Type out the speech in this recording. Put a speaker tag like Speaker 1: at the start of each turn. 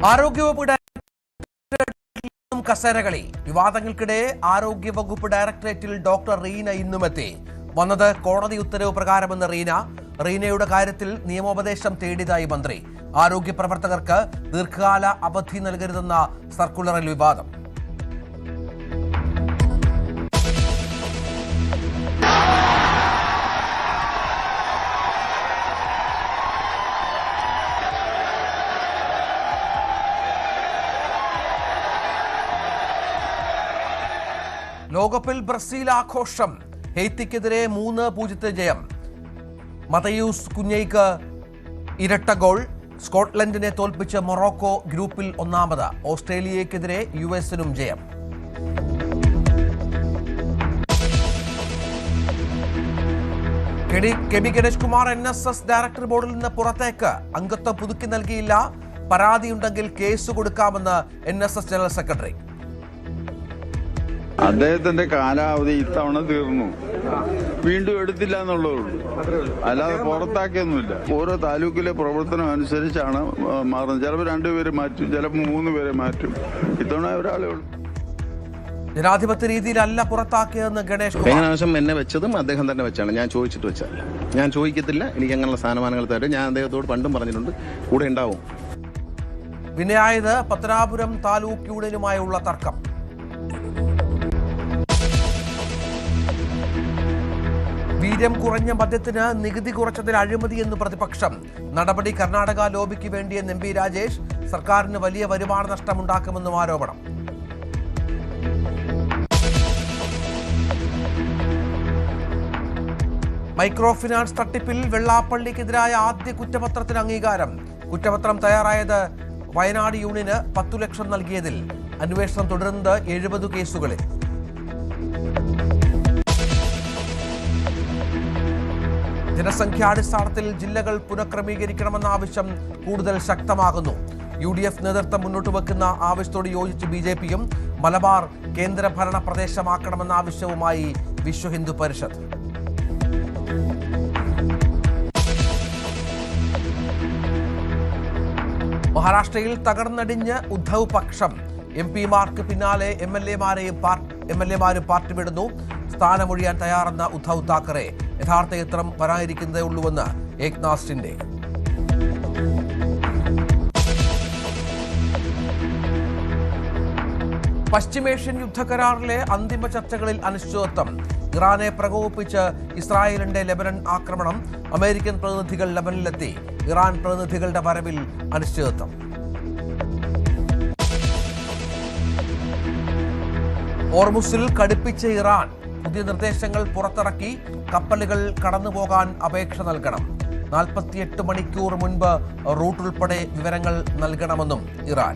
Speaker 1: ആരോഗ്യവകുപ്പ് കസേരകളി വിവാദങ്ങൾക്കിടെ ആരോഗ്യവകുപ്പ് ഡയറക്ടറേറ്റിൽ ഡോക്ടർ റീന ഇന്നുമെത്തി. വന്നത് കോടതി ഉത്തരവ് പ്രകാരമെന്ന് റീനയുടെ കാര്യത്തിൽ നിയമോപദേശം തേടിയതായി മന്ത്രി. ആരോഗ്യ പ്രവർത്തകർക്ക് ദീർഘകാല അവധി നൽകരുതെന്ന സർക്കുലറിൽ വിവാദം. ലോകകപ്പിൽ ബ്രസീൽ ആഘോഷം. ഹെയ്ത്തിക്കെതിരെ 3-0 ജയം. മതയൂസ് കുഞ്ഞയ്ക്ക് ഇരട്ട ഗോൾ. സ്കോട്ട്ലൻഡിനെ തോൽപ്പിച്ച് മൊറോക്കോ ഗ്രൂപ്പിൽ ഒന്നാമത്. ഓസ്ട്രേലിയക്കെതിരെ യുഎസിനും ജയം. KB. Ganesh Kumar NSS director ബോർഡിൽ നിന്ന് പുറത്തേക്ക്. അംഗത്വം പുതുക്കി നൽകിയില്ല. പരാതിയുണ്ടെങ്കിൽ കേസ് കൊടുക്കാമെന്ന് NSS ജനറൽ സെക്രട്ടറി.
Speaker 2: അദ്ദേഹത്തിന്റെ കാലാവധി ഇത്തവണ തീർന്നു, വീണ്ടും എടുത്തില്ല എന്നുള്ളതുള്ളൂ, അല്ലാതെ പുറത്താക്കിയൊന്നുമില്ല. ഓരോ താലൂക്കിലെ പ്രവർത്തനം അനുസരിച്ചാണ് മാറുന്നത്. ചിലപ്പോൾ 2 പേര് മാറ്റും, ചിലപ്പോൾ 3 പേരെ മാറ്റും. ഇത്തവണ ഒരാളെ ഉള്ളൂ.
Speaker 1: ജനാധിപത്യ രീതിയിലല്ല പുറത്താക്കിയതെന്ന് ഗണേഷ്.
Speaker 3: ആവശ്യം എന്നെ വെച്ചതും അദ്ദേഹം തന്നെ വെച്ചാണ്. ഞാൻ ചോദിച്ചിട്ട് വെച്ചല്ല. ഞാൻ ചോദിക്കത്തില്ല, എനിക്ക് അങ്ങനെയുള്ള സ്ഥാനമാനങ്ങൾ തരും. ഞാൻ അദ്ദേഹത്തോട് പണ്ടും പറഞ്ഞിട്ടുണ്ട്, കൂടെ ഉണ്ടാവും.
Speaker 1: വിനയായത് പത്തനാപുരം താലൂക്ക് യൂണിയനുമായുള്ള തർക്കം. വീര്യം കുറഞ്ഞ മദ്യത്തിന് നികുതി കുറച്ചതിൽ അഴിമതിയെന്ന് പ്രതിപക്ഷം. നടപടി കർണാടക ലോബിക്ക് വേണ്ടിയെന്ന് MP രാജേഷ്. സർക്കാരിന് വലിയ വരുമാന നഷ്ടമുണ്ടാക്കുമെന്നും ആരോപണം. മൈക്രോ ഫിനാൻസ് തട്ടിപ്പിൽ വെള്ളാപ്പള്ളിക്കെതിരായ ആദ്യ കുറ്റപത്രത്തിന് അംഗീകാരം. കുറ്റപത്രം തയ്യാറായത് വയനാട് യൂണിയന് 10 ലക്ഷം നൽകിയതിൽ. അന്വേഷണം തുടരുന്നത് 70 കേസുകളിൽ. ജനസംഖ്യാടിസ്ഥാനത്തിൽ ജില്ലകൾ പുനഃക്രമീകരിക്കണമെന്ന ആവശ്യം കൂടുതൽ ശക്തമാകുന്നു. UDF നേതൃത്വം മുന്നോട്ട് വെക്കുന്ന ആവശ്യത്തോട് യോജിച്ച് BJPയും. മലബാർ കേന്ദ്രഭരണ പ്രദേശമാക്കണമെന്ന ആവശ്യവുമായി വിശ്വ ഹിന്ദു പരിഷത്ത്. മഹാരാഷ്ട്രയിൽ തകർന്നടിഞ്ഞ് ഉദ്ധവ് പക്ഷം. MP-മാർക്ക് പിന്നാലെ MLA-മാരും പാർട്ടി വിടുന്നു. സ്ഥാനമൊഴിയാൻ തയ്യാറെന്ന ഉദ്ധവ് താക്കറെ. യഥാർത്ഥ ചിത്രം വരാനിരിക്കുന്നതേ ഉള്ളൂവെന്ന് ഏക്നാഥ് ഷിൻഡെ. പശ്ചിമേഷ്യൻ യുദ്ധകരാറിലെ അന്തിമ ചർച്ചകളിൽ അനിശ്ചിതത്വം. ഇറാനെ പ്രകോപിപ്പിച്ച് ഇസ്രായേലിന്റെ ലെബനൻ ആക്രമണം. അമേരിക്കൻ പ്രതിനിധികൾ ലെബനനിലെത്തി. ഇറാൻ പ്രതിനിധികളുടെ വരവിൽ അനിശ്ചിതത്വം. ഹോർമുസിൽ കടുപ്പിച്ച ഇറാൻ. പുതിയ നിർദ്ദേശങ്ങൾ പുറത്തിറക്കി. കപ്പലുകൾ കടന്നുപോകാൻ അപേക്ഷ നൽകണം. 48 മണിക്കൂർ മുൻപ് റൂട്ട് ഉൾപ്പെടെ വിവരങ്ങൾ നൽകണമെന്നും ഇറാൻ.